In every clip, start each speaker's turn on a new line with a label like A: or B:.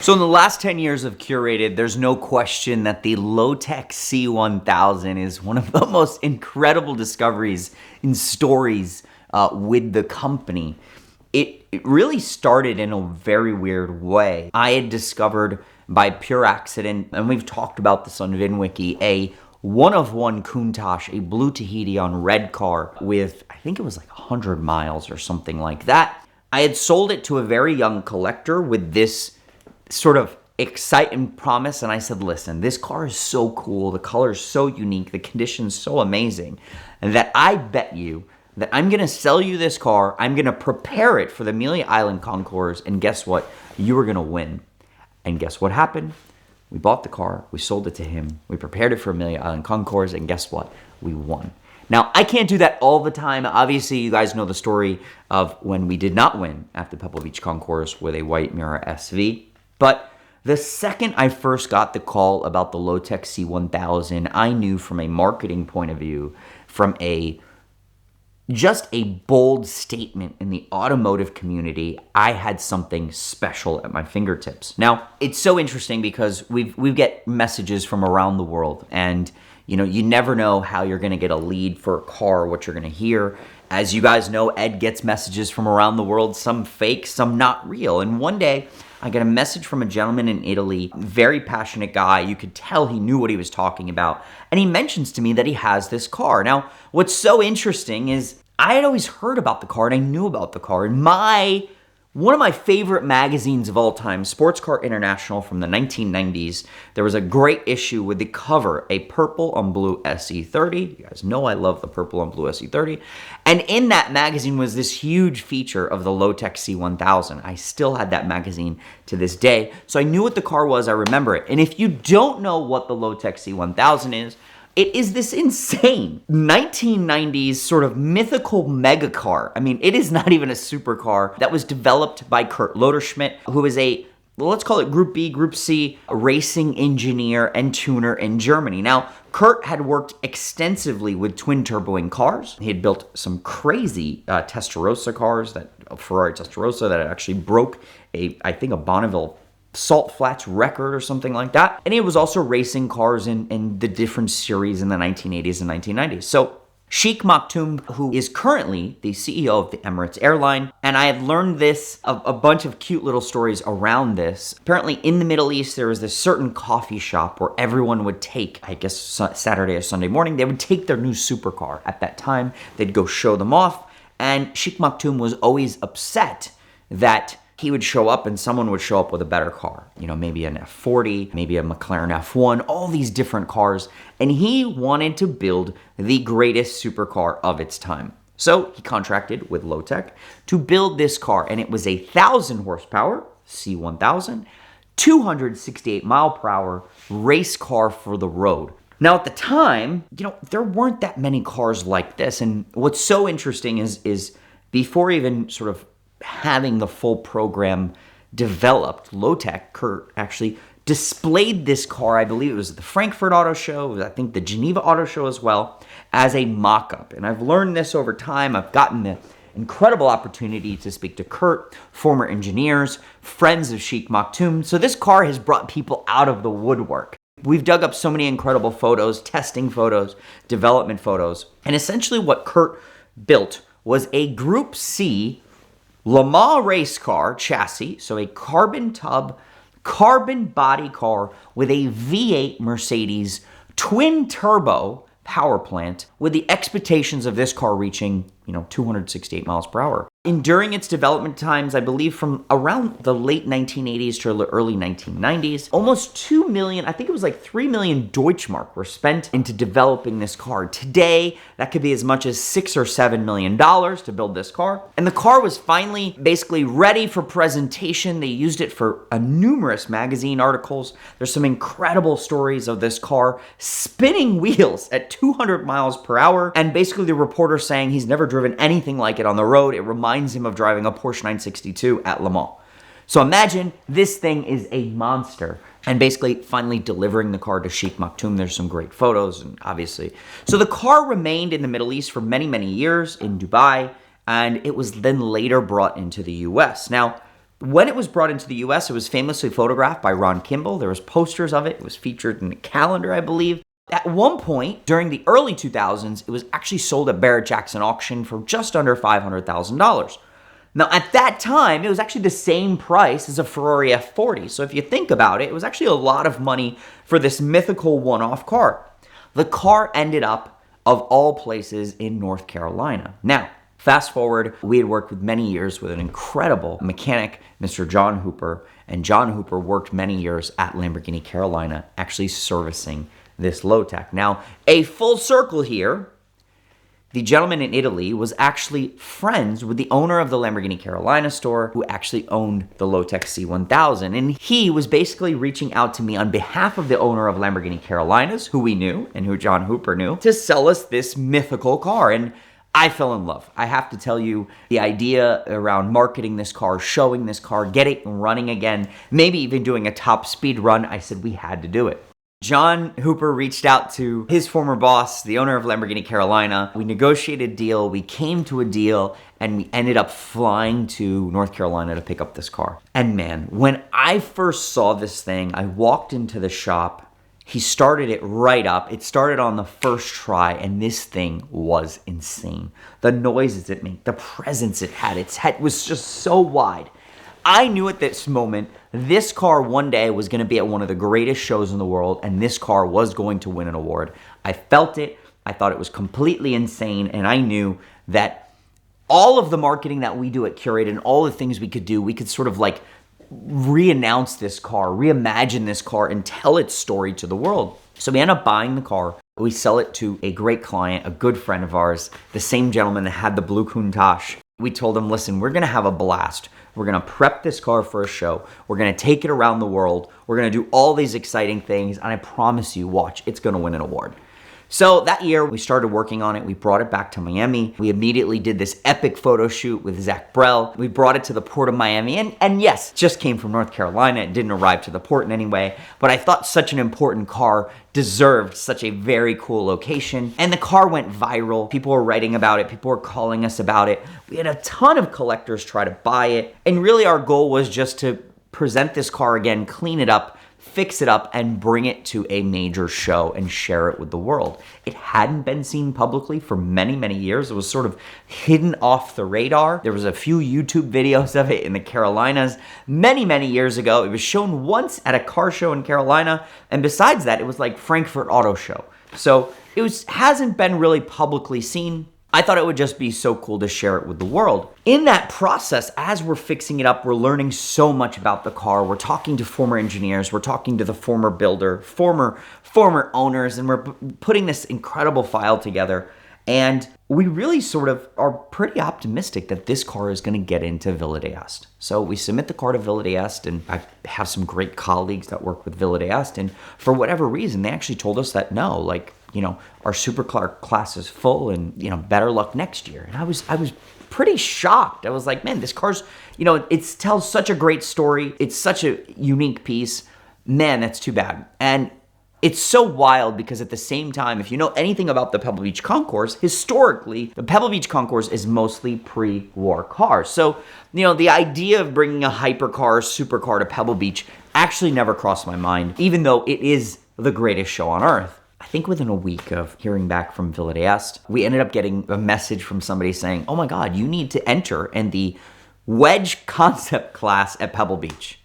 A: So in the last 10 years of Curated, there's no question that the Lotec C1000 is one of the most incredible discoveries in stories with the company. It really started in a very weird way. I had discovered by pure accident, and we've talked about this on VINwiki, a one-of-one Countach, a blue Tahiti on red car with, I think it was like 100 miles or something like that. I had sold it to a very young collector with this sort of exciting promise, and I said, listen, this car is so cool, the color is so unique, the condition's so amazing, and that I bet you that I'm gonna sell you this car, I'm gonna prepare it for the Amelia Island Concours, and guess what? You were gonna win. And guess what happened? We bought the car, we sold it to him, we prepared it for Amelia Island Concours, and guess what? We won. Now, I can't do that all the time. Obviously, you guys know the story of when we did not win at the Pebble Beach Concours with a white Mira SV. But the second I first got the call about the Lotec C1000, I knew from a marketing point of view, from just a bold statement in the automotive community, I had something special at my fingertips. Now, it's so interesting because we get messages from around the world, and you never know how you're going to get a lead for a car, what you're going to hear. As you guys know, Ed gets messages from around the world, some fake, some not real. And one day, I get a message from a gentleman in Italy, very passionate guy. You could tell he knew what he was talking about. And he mentions to me that he has this car. Now, what's so interesting is I had always heard about the car and I knew about the car. And one of my favorite magazines of all time, Sports Car International from the 1990s, there was a great issue with the cover, a purple on blue SE30. You guys know I love the purple on blue SE30. And in that magazine was this huge feature of the Lotec C1000. I still had that magazine to this day. So I knew what the car was, I remember it. And if you don't know what the Lotec C1000 is, it is this insane 1990s sort of mythical mega car. I mean, it is not even a supercar that was developed by Kurt Loderschmidt, who is let's call it Group B, Group C racing engineer and tuner in Germany. Now, Kurt had worked extensively with twin-turboing cars. He had built some crazy Testarossa cars, Ferrari Testarossa, that actually broke I think a Bonneville Salt Flats record or something like that. And he was also racing cars in the different series in the 1980s and 1990s. So Sheikh Maktoum, who is currently the CEO of the Emirates airline, and I have learned this, a bunch of cute little stories around this. Apparently in the Middle East, there was this certain coffee shop where everyone would take, I guess Saturday or Sunday morning, they would take their new supercar. At that time, they'd go show them off, and Sheikh Maktoum was always upset that he would show up and someone would show up with a better car. Maybe an F40, maybe a McLaren F1, all these different cars. And he wanted to build the greatest supercar of its time. So he contracted with Lotec to build this car. And it was a 1,000 horsepower C1000, 268 mile per hour race car for the road. Now, at the time, there weren't that many cars like this. And what's so interesting is before even sort of having the full program developed, Lotec, Kurt, actually displayed this car, I believe it was at the Frankfurt Auto Show, I think the Geneva Auto Show as well, as a mock-up. And I've learned this over time. I've gotten the incredible opportunity to speak to Kurt, former engineers, friends of Sheikh Maktoum. So this car has brought people out of the woodwork. We've dug up so many incredible photos, testing photos, development photos. And essentially what Kurt built was a Group C Le Mans race car chassis, so a carbon tub, carbon body car with a V8 Mercedes twin turbo power plant, with the expectations of this car reaching 268 miles per hour. And during its development times, I believe from around the late 1980s to the early 1990s, almost 2 million, I think it was like 3 million Deutschmark were spent into developing this car. Today, that could be as much as $6 or $7 million to build this car. And the car was finally basically ready for presentation. They used it for numerous magazine articles. There's some incredible stories of this car spinning wheels at 200 miles per hour. And basically the reporter saying he's never driven anything like it on the road. It reminds him of driving a Porsche 962 at Le Mans. So imagine this thing is a monster. And basically finally delivering the car to Sheikh Maktoum. There's some great photos, and obviously. So the car remained in the Middle East for many, many years in Dubai, and it was then later brought into the US. Now, When it was brought into the US, it was famously photographed by Ron Kimball. There was posters of it. It was featured in a calendar, I believe. At one point, during the early 2000s, it was actually sold at Barrett-Jackson auction for just under $500,000. Now, at that time, it was actually the same price as a Ferrari F40. So if you think about it, it was actually a lot of money for this mythical one-off car. The car ended up, of all places, in North Carolina. Now, fast forward, we had worked with many years with an incredible mechanic, Mr. John Hooper, and John Hooper worked many years at Lamborghini Carolina, actually servicing this Lotec. Now, a full circle here, the gentleman in Italy was actually friends with the owner of the Lamborghini Carolina store who actually owned the Lotec C1000. And he was basically reaching out to me on behalf of the owner of Lamborghini Carolinas, who we knew and who John Hooper knew, to sell us this mythical car. And I fell in love. I have to tell you, the idea around marketing this car, showing this car, getting it running again, maybe even doing a top speed run, I said we had to do it. John Hooper reached out to his former boss, the owner of Lamborghini Carolina. We negotiated a deal, we came to a deal, and we ended up flying to North Carolina to pick up this car. And man, when I first saw this thing, I walked into the shop. He started it right up. It started on the first try, and this thing was insane. The noises it made, the presence it had, its head was just so wide. I knew at this moment, this car one day was going to be at one of the greatest shows in the world, and this car was going to win an award. I felt it. I thought it was completely insane, and I knew that all of the marketing that we do at Curated and all the things we could do, we could sort of like re-announce this car, reimagine this car, and tell its story to the world. So we end up buying the car. We sell it to a great client, a good friend of ours, the same gentleman that had the blue Countach. We told him, listen, we're going to have a blast. We're going to prep this car for a show. We're going to take it around the world. We're going to do all these exciting things. And I promise you, watch, it's going to win an award. So that year, we started working on it. We brought it back to Miami. We immediately did this epic photo shoot with Zach Brell. We brought it to the port of Miami. And yes, it just came from North Carolina. It didn't arrive to the port in any way. But I thought such an important car deserved such a very cool location. And the car went viral. People were writing about it. People were calling us about it. We had a ton of collectors try to buy it. And really our goal was just to present this car again, clean it up, fix it up, and bring it to a major show and share it with the world. It hadn't been seen publicly for many, many years. It was sort of hidden off the radar. There was a few YouTube videos of it in the Carolinas many, many years ago. It was shown once at a car show in Carolina, and besides that, it was like Frankfurt Auto Show. So it hasn't been really publicly seen. I thought it would just be so cool to share it with the world. In that process, as we're fixing it up, we're learning so much about the car. We're talking to former engineers. We're talking to the former builder, former owners, and we're putting this incredible file together. And we really sort of are pretty optimistic that this car is going to get into Villa d'Este. So we submit the car to Villa d'Este, and I have some great colleagues that work with Villa d'Este. And for whatever reason, they actually told us that no, our supercar class is full, and better luck next year. And I was pretty shocked. I was like, man, this car's, it tells such a great story. It's such a unique piece. Man, that's too bad. And it's so wild because at the same time, if you know anything about the Pebble Beach Concourse, historically, the Pebble Beach Concourse is mostly pre-war cars. So, the idea of bringing a hypercar, supercar to Pebble Beach actually never crossed my mind, even though it is the greatest show on earth. I think within a week of hearing back from Villa d'Este, we ended up getting a message from somebody saying, oh my God, you need to enter in the wedge concept class at Pebble Beach.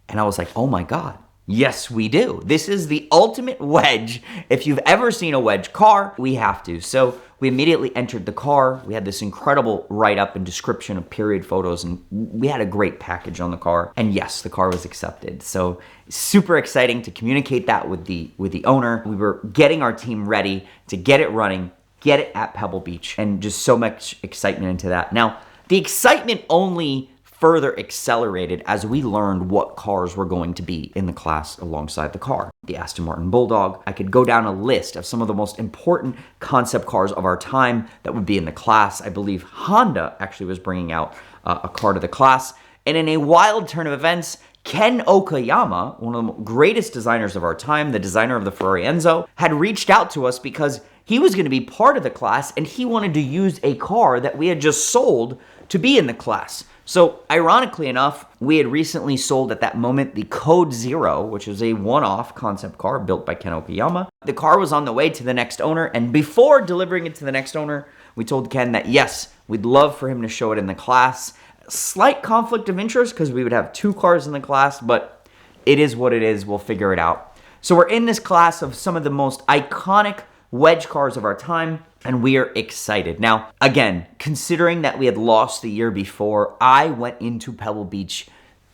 A: And I was like, oh my God. Yes, we do. This is the ultimate wedge. If you've ever seen a wedge car, we have to. So we immediately entered the car. We had this incredible write-up and description of period photos, and we had a great package on the car. And yes, the car was accepted. So super exciting to communicate that with the owner. We were getting our team ready to get it running, get it at Pebble Beach, and just so much excitement into that. Now, the excitement only further accelerated as we learned what cars were going to be in the class alongside the car. The Aston Martin Bulldog. I could go down a list of some of the most important concept cars of our time that would be in the class. I believe Honda actually was bringing out a car to the class. And in a wild turn of events, Ken Okayama, one of the greatest designers of our time, the designer of the Ferrari Enzo, had reached out to us because he was going to be part of the class, and he wanted to use a car that we had just sold to be in the class. So ironically enough, we had recently sold at that moment the Code Zero, which is a one-off concept car built by Ken Okayama. The car was on the way to the next owner, and before delivering it to the next owner, we told Ken that yes, we'd love for him to show it in the class. Slight conflict of interest because we would have 2 cars in the class, but it is what it is. We'll figure it out. So we're in this class of some of the most iconic wedge cars of our time, and we are excited. Now, again, considering that we had lost the year before, I went into Pebble Beach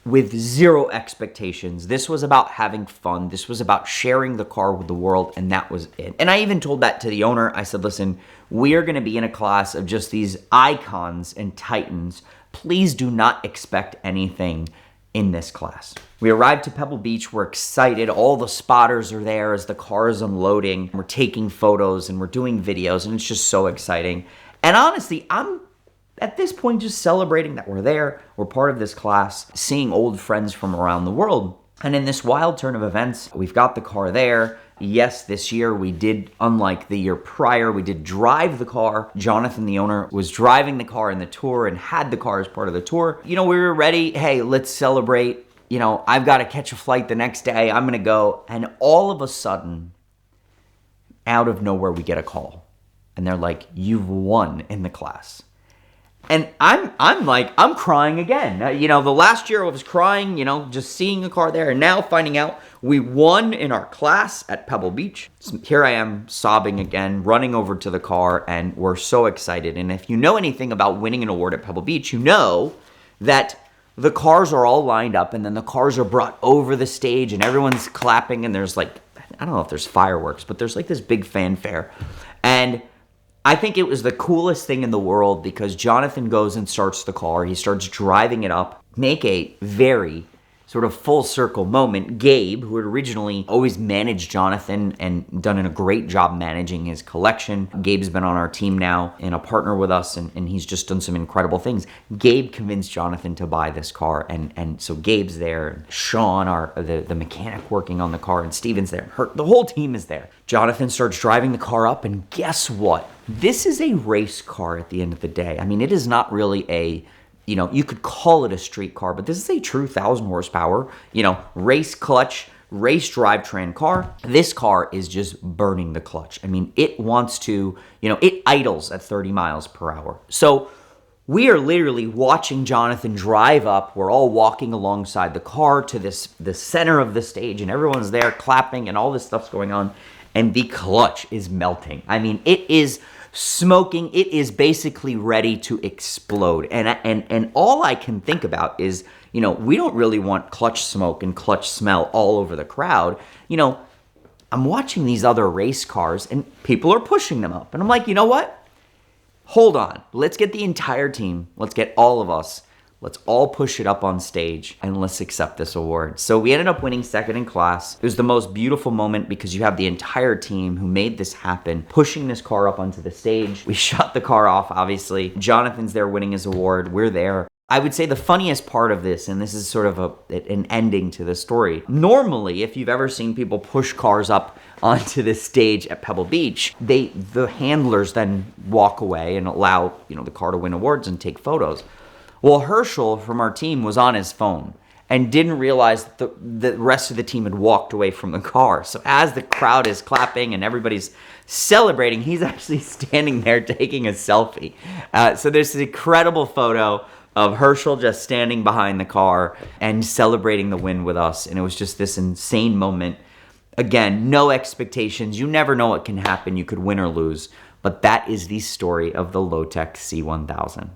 A: with zero expectations. This was about having fun. This was about sharing the car with the world, and that was it. And I even told that to the owner. I said, listen, we are going to be in a class of just these icons and titans. Please do not expect anything in this class. We arrived to Pebble Beach. We're excited. All the spotters are there as the car is unloading. We're taking photos and we're doing videos, and it's just so exciting. And honestly, I'm at this point just celebrating that we're there. We're part of this class, seeing old friends from around the world. And in this wild turn of events, we've got the car there. Yes, this year we did, unlike the year prior, we did drive the car. Jonathan, the owner, was driving the car in the tour and had the car as part of the tour. You know, we were ready. Hey, let's celebrate. You know, I've got to catch a flight the next day. I'm going to go. And all of a sudden, out of nowhere, we get a call. And they're like, you've won in the class. And I'm crying again. You know, the last year I was crying, you know, just seeing the car there, and now finding out we won in our class at Pebble Beach. So here I am sobbing again, running over to the car, and we're so excited. And if you know anything about winning an award at Pebble Beach, you know that the cars are all lined up, and then the cars are brought over the stage, and everyone's clapping, and there's like, I don't know if there's fireworks, but there's like this big fanfare. And I think it was the coolest thing in the world because Jonathan goes and starts the car. He starts driving it up, make a very sort of full circle moment. Gabe, who had originally always managed Jonathan and done a great job managing his collection. Gabe's been on our team now and a partner with us, and he's just done some incredible things. Gabe convinced Jonathan to buy this car, and so Gabe's there, and Sean, the mechanic working on the car, and Steven's there. The whole team is there. Jonathan starts driving the car up, and guess what? This is a race car at the end of the day. I mean, it is not really a, you know, you could call it a street car, but this is a true 1,000 horsepower, you know, race clutch, race drivetrain car. This car is just burning the clutch. I mean, it wants to, you know, it idles at 30 miles per hour. So we are literally watching Jonathan drive up. We're all walking alongside the car to the center of the stage, and everyone's there clapping and all this stuff's going on. And the clutch is melting. I mean, it is smoking. It is basically ready to explode. And all I can think about is, you know, we don't really want clutch smoke and clutch smell all over the crowd. You know, I'm watching these other race cars and people are pushing them up. And I'm like, you know what? Hold on. Let's get the entire team. Let's get all of us. Let's all push it up on stage and let's accept this award. So we ended up winning second in class. It was the most beautiful moment because you have the entire team who made this happen, pushing this car up onto the stage. We shut the car off, obviously. Jonathan's there winning his award. We're there. I would say the funniest part of this, and this is sort of an ending to the story. Normally, if you've ever seen people push cars up onto this stage at Pebble Beach, the handlers then walk away and allow, you know, the car to win awards and take photos. Well, Herschel from our team was on his phone and didn't realize the rest of the team had walked away from the car. So as the crowd is clapping and everybody's celebrating, he's actually standing there taking a selfie. So there's this incredible photo of Herschel just standing behind the car and celebrating the win with us. And it was just this insane moment. Again, no expectations. You never know what can happen. You could win or lose. But that is the story of the Lotec C1000.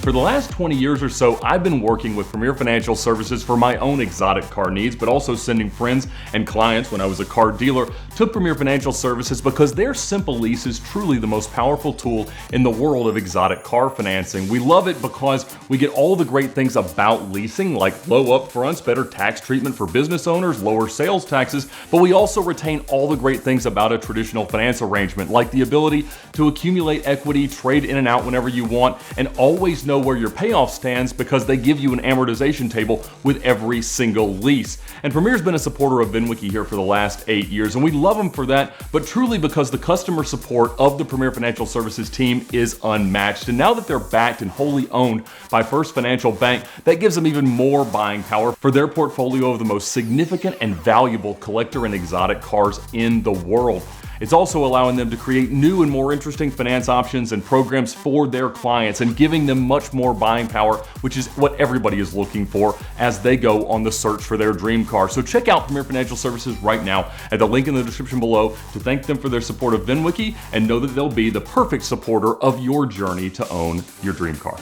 B: For the last 20 years or so, I've been working with Premier Financial Services for my own exotic car needs, but also sending friends and clients when I was a car dealer to Premier Financial Services because their simple lease is truly the most powerful tool in the world of exotic car financing. We love it because we get all the great things about leasing, like low upfronts, better tax treatment for business owners, lower sales taxes, but we also retain all the great things about a traditional finance arrangement, like the ability to accumulate equity, trade in and out whenever you want, and always know know where your payoff stands because they give you an amortization table with every single lease. And Premier's been a supporter of VINwiki here for the last 8 years, and we love them for that, but truly because the customer support of the Premier Financial Services team is unmatched. And now that they're backed and wholly owned by First Financial Bank, that gives them even more buying power for their portfolio of the most significant and valuable collector and exotic cars in the world. It's also allowing them to create new and more interesting finance options and programs for their clients and giving them much more buying power, which is what everybody is looking for as they go on the search for their dream car. So check out Premier Financial Services right now at the link in the description below to thank them for their support of VINwiki and know that they'll be the perfect supporter of your journey to own your dream car.